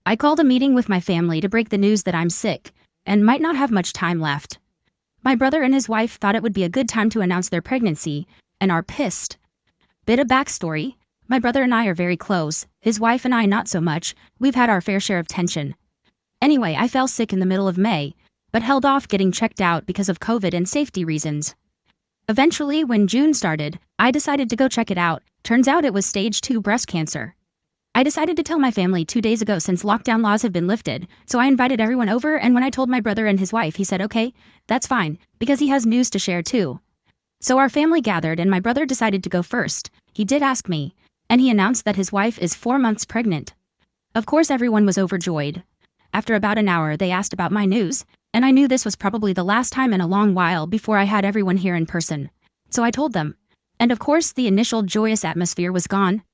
I called a meeting with my family to break the news that I'm sick and might not have much time left. My brother and his wife thought it would be a good time to announce their pregnancy and are pissed. Bit of backstory: my brother and I are very close, his wife and I not so much. We've had our fair share of tension. Anyway, I fell sick in the middle of May, but held off getting checked out because of COVID and safety reasons. Eventually, when June started, I decided to go check it out. Turns out it was stage 2 breast cancer. I decided to tell my family 2 days ago since lockdown laws have been lifted, so I invited everyone over, and when I told my brother and his wife, he said okay, that's fine, because he has news to share too. So our family gathered and my brother decided to go first. He did ask me, and he announced that his wife is 4 months pregnant. Of course everyone was overjoyed. After about an hour they asked about my news, and I knew this was probably the last time in a long while before I had everyone here in person. So I told them. And of course the initial joyous atmosphere was gone.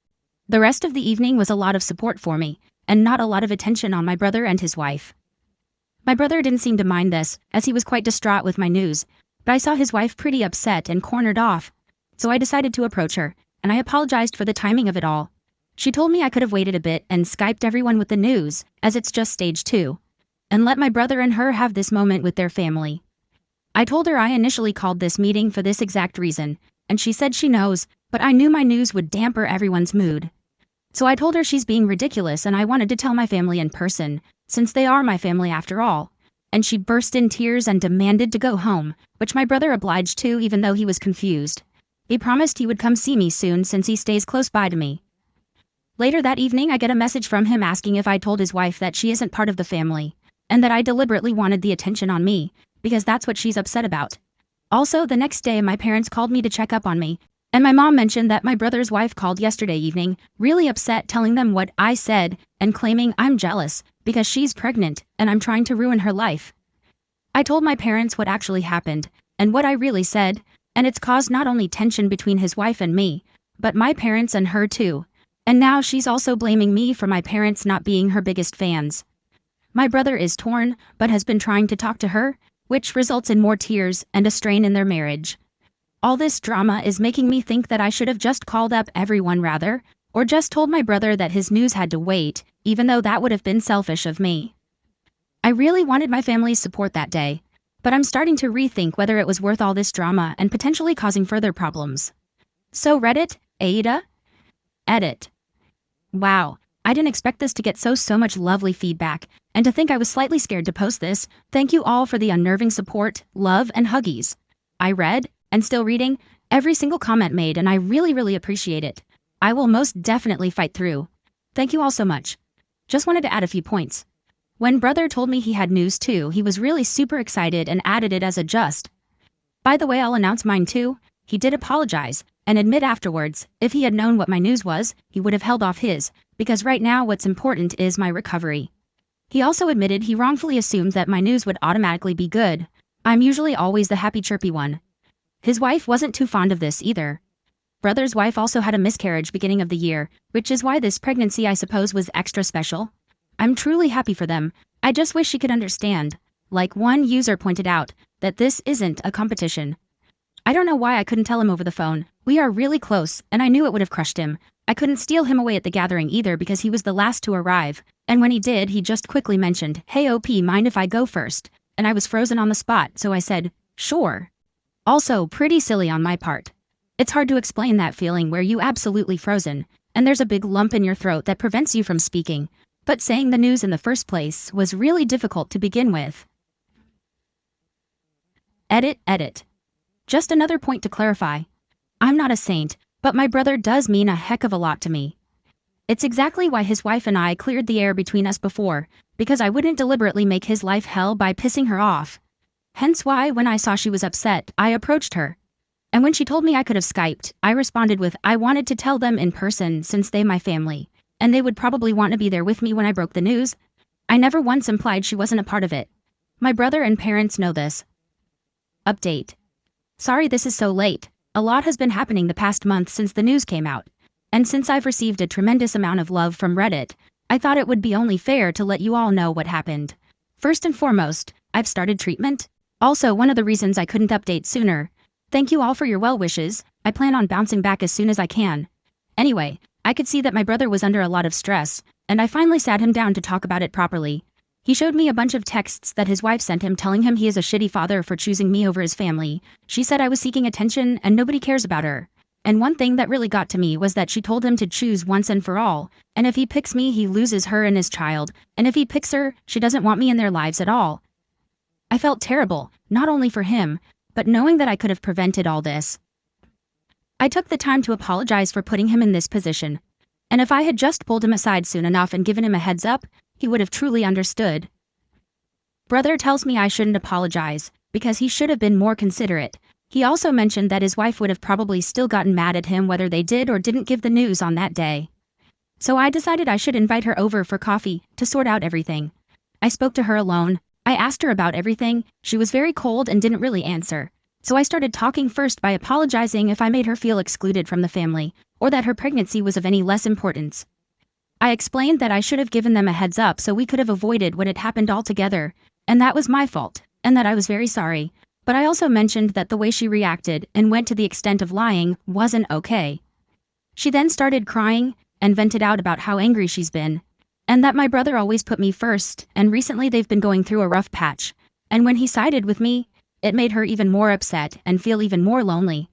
The rest of the evening was a lot of support for me, and not a lot of attention on my brother and his wife. My brother didn't seem to mind this, as he was quite distraught with my news, but I saw his wife pretty upset and cornered off. So I decided to approach her, and I apologized for the timing of it all. She told me I could have waited a bit and Skyped everyone with the news, as it's just stage 2, and let my brother and her have this moment with their family. I told her I initially called this meeting for this exact reason, and she said she knows, but I knew my news would damper everyone's mood. So I told her she's being ridiculous and I wanted to tell my family in person, since they are my family after all. And she burst in tears and demanded to go home, which my brother obliged to even though he was confused. He promised he would come see me soon since he stays close by to me. Later that evening I get a message from him asking if I told his wife that she isn't part of the family, and that I deliberately wanted the attention on me, because that's what she's upset about. Also, the next day my parents called me to check up on me, and my mom mentioned that my brother's wife called yesterday evening, really upset, telling them what I said and claiming I'm jealous because she's pregnant and I'm trying to ruin her life. I told my parents what actually happened and what I really said, and it's caused not only tension between his wife and me, but my parents and her too. And now she's also blaming me for my parents not being her biggest fans. My brother is torn, but has been trying to talk to her, which results in more tears and a strain in their marriage. All this drama is making me think that I should have just called up everyone rather, or just told my brother that his news had to wait, even though that would have been selfish of me. I really wanted my family's support that day, but I'm starting to rethink whether it was worth all this drama and potentially causing further problems. So Reddit, Ada? Edit. Wow, I didn't expect this to get so much lovely feedback, and to think I was slightly scared to post this. Thank you all for the unnerving support, love, and huggies. I read, and still reading, every single comment made, and I really appreciate it. I will most definitely fight through. Thank you all so much. Just wanted to add a few points. When brother told me he had news too, he was really super excited and added it as a just. By the way, I'll announce mine too. He did apologize, and admit afterwards, if he had known what my news was, he would have held off his, because right now what's important is my recovery. He also admitted he wrongfully assumed that my news would automatically be good. I'm usually always the happy chirpy one. His wife wasn't too fond of this either. Brother's wife also had a miscarriage beginning of the year, which is why this pregnancy I suppose was extra special. I'm truly happy for them. I just wish she could understand, like one user pointed out, that this isn't a competition. I don't know why I couldn't tell him over the phone. We are really close, and I knew it would have crushed him. I couldn't steal him away at the gathering either because he was the last to arrive, and when he did, he just quickly mentioned, "Hey OP, mind if I go first?" And I was frozen on the spot, so I said, "Sure." Also, pretty silly on my part. It's hard to explain that feeling where you absolutely frozen, and there's a big lump in your throat that prevents you from speaking. But saying the news in the first place was really difficult to begin with. Edit. Just another point to clarify. I'm not a saint, but my brother does mean a heck of a lot to me. It's exactly why his wife and I cleared the air between us before, because I wouldn't deliberately make his life hell by pissing her off. Hence why when I saw she was upset, I approached her. And when she told me I could have Skyped, I responded with I wanted to tell them in person since they my family, and they would probably want to be there with me when I broke the news. I never once implied she wasn't a part of it. My brother and parents know this. Update. Sorry this is so late. A lot has been happening the past month since the news came out. And since I've received a tremendous amount of love from Reddit, I thought it would be only fair to let you all know what happened. First and foremost, I've started treatment. Also one of the reasons I couldn't update sooner. Thank you all for your well wishes. I plan on bouncing back as soon as I can. Anyway, I could see that my brother was under a lot of stress, and I finally sat him down to talk about it properly. He showed me a bunch of texts that his wife sent him telling him he is a shitty father for choosing me over his family. She said I was seeking attention and nobody cares about her. And one thing that really got to me was that she told him to choose once and for all, and if he picks me he loses her and his child, and if he picks her, she doesn't want me in their lives at all. I felt terrible, not only for him, but knowing that I could have prevented all this. I took the time to apologize for putting him in this position. And if I had just pulled him aside soon enough and given him a heads up, he would have truly understood. Brother tells me I shouldn't apologize, because he should have been more considerate. He also mentioned that his wife would have probably still gotten mad at him whether they did or didn't give the news on that day. So I decided I should invite her over for coffee to sort out everything. I spoke to her alone. I asked her about everything. She was very cold and didn't really answer. So I started talking first by apologizing if I made her feel excluded from the family, or that her pregnancy was of any less importance. I explained that I should have given them a heads up so we could have avoided what had happened altogether, and that was my fault, and that I was very sorry. But I also mentioned that the way she reacted and went to the extent of lying wasn't okay. She then started crying and vented out about how angry she's been, and that my brother always put me first, and recently they've been going through a rough patch, and when he sided with me, it made her even more upset and feel even more lonely.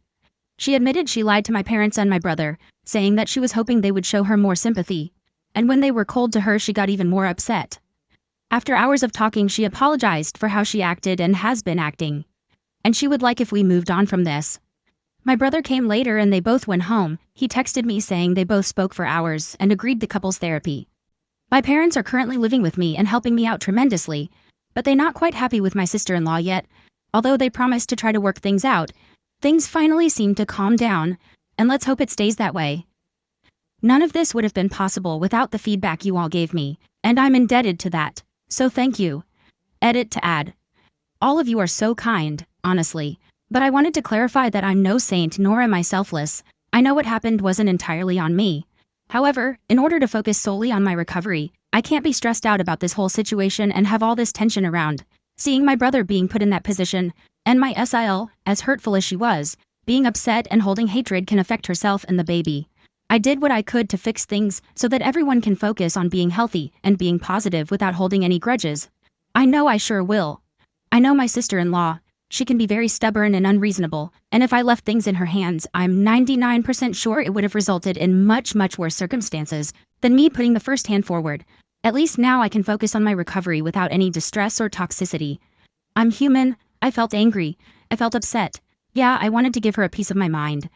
She admitted she lied to my parents and my brother, saying that she was hoping they would show her more sympathy, and when they were cold to her she got even more upset. After hours of talking she apologized for how she acted and has been acting, and she would like if we moved on from this. My brother came later and they both went home. He texted me saying they both spoke for hours and agreed the couple's therapy. My parents are currently living with me and helping me out tremendously, but they're not quite happy with my sister-in-law yet. Although they promised to try to work things out, things finally seem to calm down, and let's hope it stays that way. None of this would have been possible without the feedback you all gave me, and I'm indebted to that, so thank you. Edit to add. All of you are so kind, honestly, but I wanted to clarify that I'm no saint nor am I selfless. I know what happened wasn't entirely on me. However, in order to focus solely on my recovery, I can't be stressed out about this whole situation and have all this tension around. Seeing my brother being put in that position, and my SIL, as hurtful as she was, being upset and holding hatred can affect herself and the baby. I did what I could to fix things so that everyone can focus on being healthy and being positive without holding any grudges. I know I sure will. I know my sister-in-law. She can be very stubborn and unreasonable, and if I left things in her hands, I'm 99% sure it would have resulted in much worse circumstances than me putting the first hand forward. At least now I can focus on my recovery without any distress or toxicity. I'm human. I felt angry. I felt upset. Yeah, I wanted to give her a piece of my mind.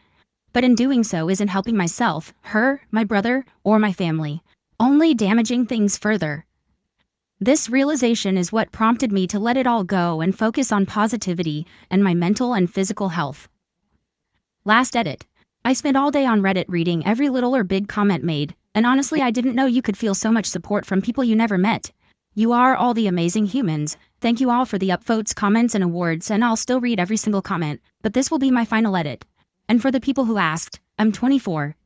But in doing so isn't helping myself, her, my brother, or my family. Only damaging things further. This realization is what prompted me to let it all go and focus on positivity and my mental and physical health. Last edit. I spent all day on Reddit reading every little or big comment made, and honestly I didn't know you could feel so much support from people you never met. You are all the amazing humans. Thank you all for the upvotes, comments, and awards, and I'll still read every single comment, but this will be my final edit. And for the people who asked, I'm 24,